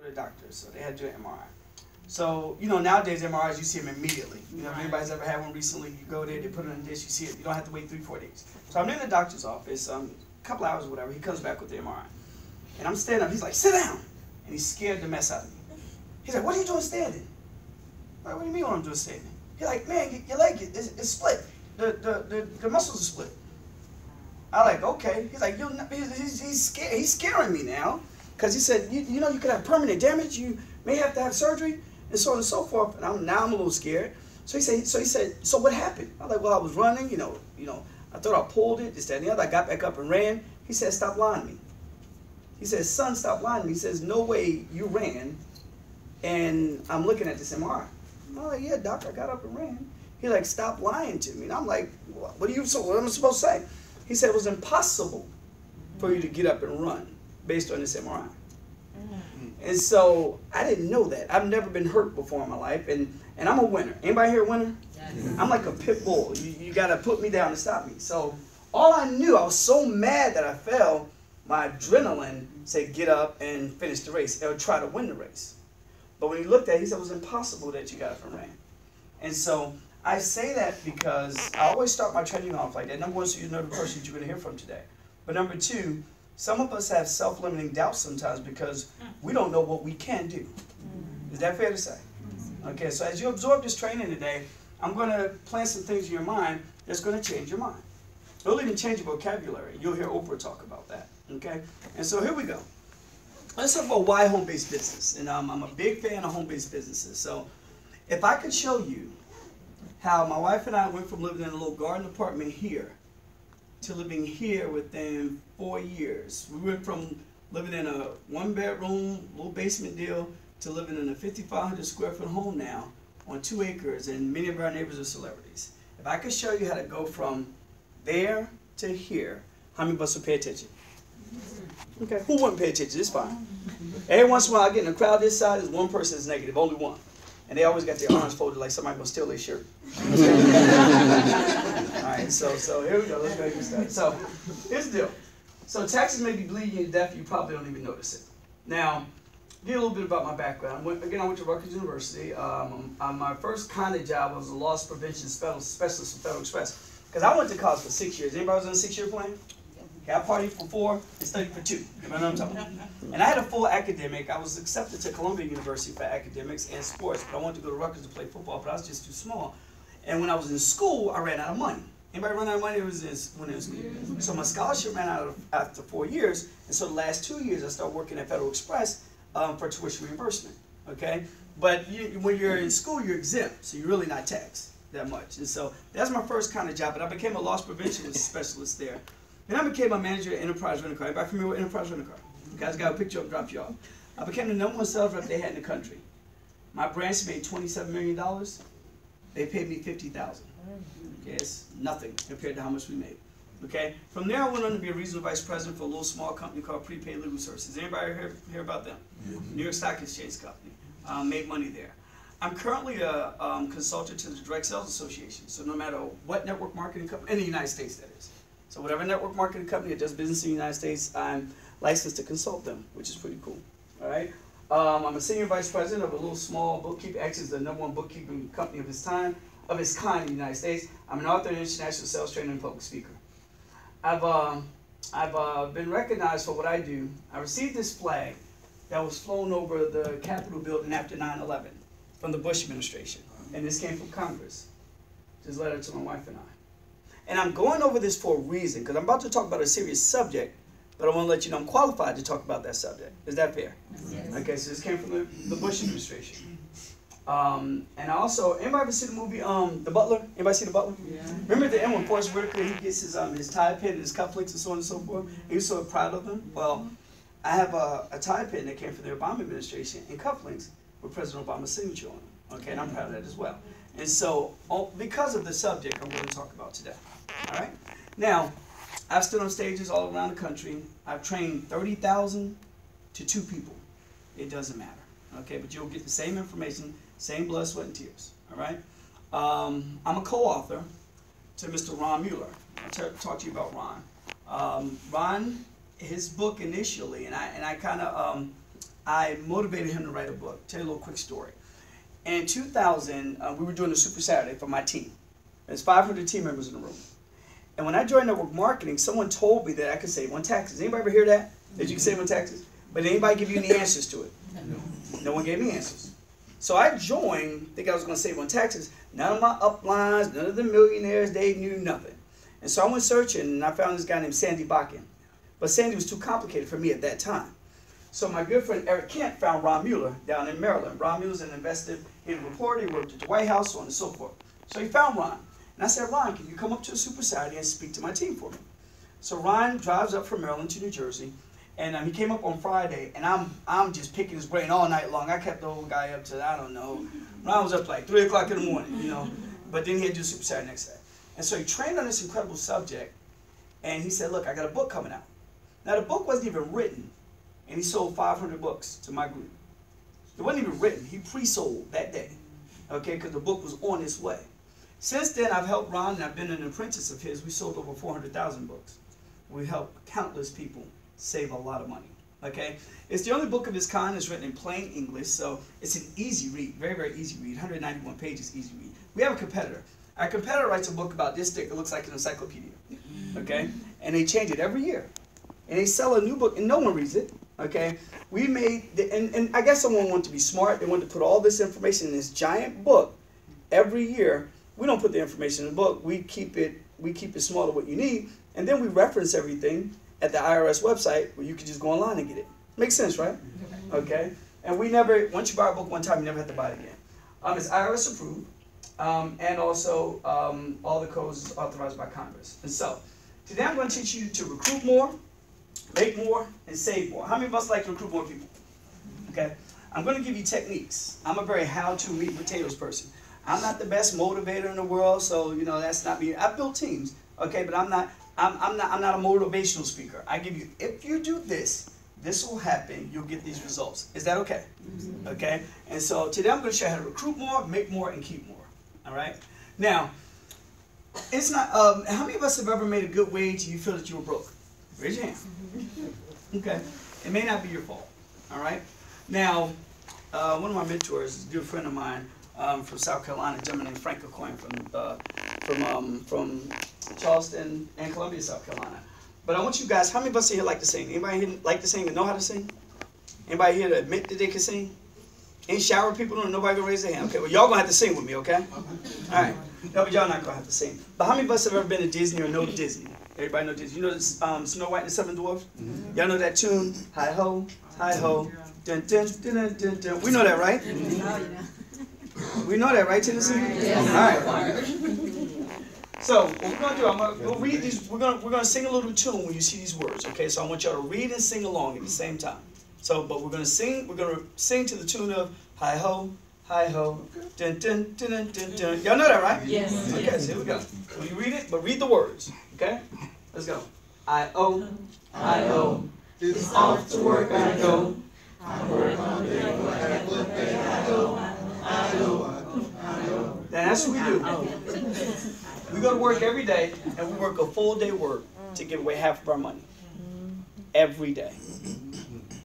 the doctor, so they had to do an MRI. So, you know, nowadays MRIs, you see them immediately. You know, if anybody's ever had one recently, you go there, they put it on a dish, you see it, you don't have to wait 3-4 days. So I'm in the doctor's office, a couple hours or whatever, he comes back with the MRI. And I'm standing up, he's like, sit down! And he scared the mess out of me. He's like, what are you doing standing? I'm like, what do you mean what I'm doing standing? He's like, man, your leg is split. The muscles are split. I'm like, okay. He's like, he's scaring me now. Because he said, you know, you could have permanent damage, you may have to have surgery, and so on and so forth. And now I'm a little scared. So he said, so what happened? I was like, well, I was running, you know, I thought I pulled it, this, that, and the other. I got back up and ran. He said, stop lying to me. He said, son, stop lying to me. He says, no way you ran, and I'm looking at this MRI. I'm like, yeah, doc, I got up and ran. He's like, stop lying to me. And I'm like, what am I supposed to say? He said, it was impossible for you to get up and run based on this MRI. And so I didn't know that. I've never been hurt before in my life, and I'm a winner. Anybody here a winner? Yes. I'm like a pit bull. You got to put me down to stop me. So all I knew, I was so mad that I fell, my adrenaline said get up and finish the race, or try to win the race. But when he looked at it, he said it was impossible that you got up and ran. And so I say that because I always start my training off like that. Number one, so you know the person that you're going to hear from today. But number two, some of us have self-limiting doubts sometimes because we don't know what we can do. Is that fair to say? Okay, so as you absorb this training today, I'm going to plant some things in your mind that's going to change your mind. It'll even change your vocabulary. You'll hear Oprah talk about that. Okay? And so here we go. Let's talk about why home-based business. And I'm a big fan of home-based businesses. So if I could show you how my wife and I went from living in a little garden apartment here to living here within 4 years. We went from living in a one-bedroom, little basement deal to living in a 5,500 square foot home now on 2 acres, and many of our neighbors are celebrities. If I could show you how to go from there to here, how many of us will pay attention? Okay, who wouldn't pay attention? It's fine. Every once in a while I get in a crowd this size, there's one person that's negative, only one. And they always got their arms folded like somebody gonna steal their shirt. Alright, so here we go. Let's go ahead and get started. So here's the deal. So taxes may be bleeding you to death, you probably don't even notice it. Now, get a little bit about my background. I went to Rutgers University. My first kind of job was a loss prevention specialist for Federal Express. Because I went to college for 6 years. Anybody was on a 6-year plan? Okay, I partied for 4 and studied for 2. You know what I'm talking about? And I had a full academic. I was accepted to Columbia University for academics and sports, but I wanted to go to Rutgers to play football, but I was just too small. And when I was in school, I ran out of money. Anybody run out of money when it was in school? So my scholarship ran out after 4 years, and so the last 2 years I started working at Federal Express for tuition reimbursement. Okay, but when you're in school, you're exempt, so you're really not taxed that much. And so that's my first kind of job. But I became a loss prevention specialist there. And I became a manager at Enterprise Rent-A-Car. Everybody familiar with Enterprise Rent-A-Car? You guys got a picture up, dropped you off. I became the #1 sales rep they had in the country. My branch made $27 million. They paid me $50,000. Okay, it's nothing compared to how much we made. Okay, from there I went on to be a regional vice president for a little small company called Prepaid Legal Services. Anybody hear about them? New York Stock Exchange company. Made money there. I'm currently a consultant to the Direct Sales Association. So no matter what network marketing company, in the United States that is. So whatever network marketing company that does business in the United States, I'm licensed to consult them, which is pretty cool. All right. I'm a senior vice president of a little small bookkeeping, actually it's the #1 bookkeeping company of its kind in the United States. I'm an author and international sales trainer and public speaker. I've been recognized for what I do. I received this flag that was flown over the Capitol building after 9/11 from the Bush administration. And this came from Congress. This letter to my wife and I. And I'm going over this for a reason, because I'm about to talk about a serious subject, but I want to let you know I'm qualified to talk about that subject. Is that fair? Yes. Okay, so this came from the Bush administration. And I also, anybody ever see the movie The Butler? Anybody see The Butler? Yeah. Remember at the end when Forrest Whitaker, he gets his tie pin and his cufflinks and so on and so forth? He was so proud of them. Well, I have a tie pin that came from the Obama administration and cufflinks with President Obama's signature on them. Okay, and I'm proud of that as well. And so, because of the subject I'm going to talk about today. All right? Now, I've stood on stages all around the country. I've trained 30,000 to 2 people. It doesn't matter. Okay, but you'll get the same information, same blood, sweat, and tears. All right? I'm a co-author to Mr. Ron Mueller. I'll talk to you about Ron. Ron, his book initially, and I I motivated him to write a book. Tell you a little quick story. In 2000, we were doing a Super Saturday for my team. There's 500 team members in the room. And when I joined network marketing, someone told me that I could save on taxes. Anybody ever hear that? That you can save on taxes? But did anybody give you any answers to it? No one gave me answers. So I joined, think I was going to save on taxes. None of my uplines, none of the millionaires, they knew nothing. And so I went searching, and I found this guy named Sandy Bakken. But Sandy was too complicated for me at that time. So my good friend Eric Kent found Ron Mueller down in Maryland. Ron Mueller's an investigative reporter. He worked at the White House, so on and so forth. So he found Ron. And I said, Ron, can you come up to a Super Saturday and speak to my team for me? So Ron drives up from Maryland to New Jersey. And he came up on Friday, and I'm just picking his brain all night long. I kept the old guy up to, I don't know. Ron was up like 3 o'clock in the morning, you know. But then he had to do Super Saturday next day. And so he trained on this incredible subject. And he said, look, I got a book coming out. Now, the book wasn't even written. And he sold 500 books to my group. It wasn't even written. He pre-sold that day, okay, because the book was on its way. Since then, I've helped Ron, and I've been an apprentice of his. We sold over 400,000 books. We helped countless people save a lot of money, okay? It's the only book of its kind. It's written in plain English, so it's an easy read, very, very easy read. 191 pages, easy read. We have a competitor. Our competitor writes a book about this thick that looks like an encyclopedia, okay? And they change it every year. And they sell a new book, and no one reads it. Okay, we made, and I guess someone wanted to be smart. They wanted to put all this information in this giant book every year. We don't put the information in the book. We keep it small to what you need, and then we reference everything at the IRS website where you can just go online and get it. Makes sense, right? Okay, and we never, once you buy a book one time, you never have to buy it again. It's IRS approved, and also all the codes is authorized by Congress. And so today I'm going to teach you to recruit more, make more, and save more. How many of us like to recruit more people? Okay. I'm going to give you techniques. I'm a very how-to meat and potatoes person. I'm not the best motivator in the world, so you know that's not me. I've built teams, okay, but I'm not a motivational speaker. I give you, if you do this, this will happen. You'll get these results. Is that okay? Okay. And so today I'm going to show you how to recruit more, make more, and keep more. All right. Now, it's not. How many of us have ever made a good wage and you feel that you were broke? Raise your hand. Okay. It may not be your fault. All right. Now, one of my mentors is a good friend of mine from South Carolina, a gentleman named Frank Coyne from Charleston and Columbia, South Carolina. But I want you guys, how many of us here like to sing? Anybody here like to sing and know how to sing? Anybody here to admit that they can sing? Any shower people don't? Nobody gonna raise their hand. Okay. Well, y'all gonna have to sing with me. Okay. All right. No, but y'all not gonna have to sing. But how many of us have ever been to Disney or know Disney? Everybody know Disney. You know Snow White and the Seven Dwarfs? Mm-hmm. Y'all know that tune? Hi ho, dun dun dun dun dun dun. We know that, right? We know that, right, Tennessee? Yeah. All right. So what we're gonna do? We'll read these. We're gonna sing a little tune when you see these words. Okay. So I want y'all to read and sing along at the same time. So, but we're gonna sing. We're gonna sing to the tune of hi ho, dun dun dun dun dun dun. Y'all know that, right? Yes. Okay. So here we go. Will you read it? But read the words. Okay. Let's go. I-O, it's off to work I go. I work on the I go. That's what we do. We go to work every day, and we work a full day work to give away half of our money. Every day.